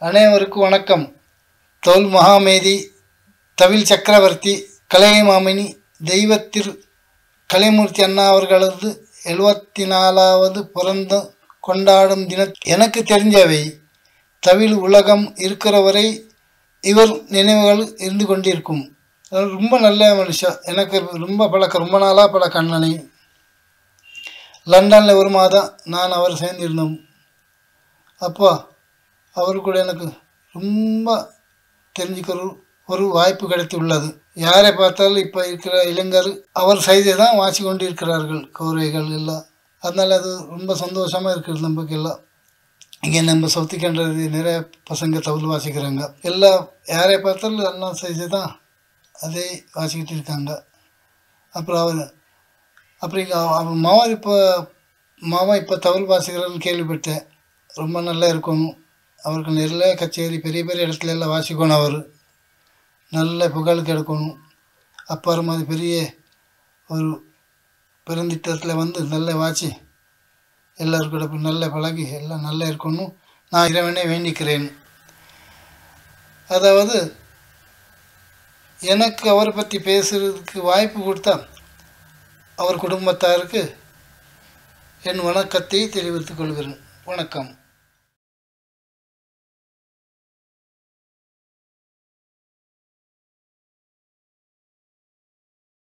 அனைவருக்கும் வணக்கம். தோல் மகாமேதி, தவில் சக்கரவர்த்தி, கலைமாமணி தெய்வத்திரு கலைமூர்த்தி அண்ணா அவர்களது 74வது பிறந்த கொண்டாடும் தின எனக்கு தெரிஞ்சவை தவில் உலகம் இருக்கிற வரை இவர் நினைவுகள் இருந்து கொண்டிருக்கும். ரொம்ப நல்ல மனுஷன். எனக்கு ரொம்ப நாளாக பழக்கம் அண்ணனை. லண்டனில் ஒரு மாதம் நான் அவர் சேர்ந்திருந்தோம். அப்போ அவரு கூட எனக்கு ரொம்ப தெரிஞ்சுக்கிற ஒரு வாய்ப்பு கிடைத்து உள்ளது. யாரை பார்த்தாலும் இப்போ இருக்கிற இளைஞர் அவர் சைதை தான் வாசி கொண்டு இருக்கிறார்கள், கௌரவிகள் எல்லாம். அதனால் அது ரொம்ப சந்தோஷமாக இருக்குது நமக்கு எல்லாம். இங்கே நம்ம சொத்திக்கின்றது நிறைய பசங்க தவில் வாசிக்கிறாங்க. எல்லாம் யாரை பார்த்தாலும் எல்லாம் சைதை தான் அதே வாசிக்கிட்டு இருக்காங்க. அப்புறம் அவர் மாமா இப்போ தவில் வாசிக்கிறன்னு கேள்விப்பட்டேன். ரொம்ப நல்லா இருக்கணும். அவருக்கு நிறைய கச்சேரி பெரிய இடத்துல எல்லாம் வாசிக்கணும். அவர் நல்ல புகழ் கிடைக்கணும். அப்புறம் அது பெரிய ஒரு பெருந்திட்டத்தில் நல்ல வாசி எல்லோரும் கூட நல்ல பழகி எல்லாம் நல்லா இருக்கணும். நான் இறைவனே வேண்டிக்கிறேன். அதாவது எனக்கு அவரை பற்றி பேசுகிறதுக்கு வாய்ப்பு கொடுத்தா அவர் குடும்பத்தாருக்கு என் வணக்கத்தை தெரிவித்துக் கொள்கிறேன். வணக்கம்.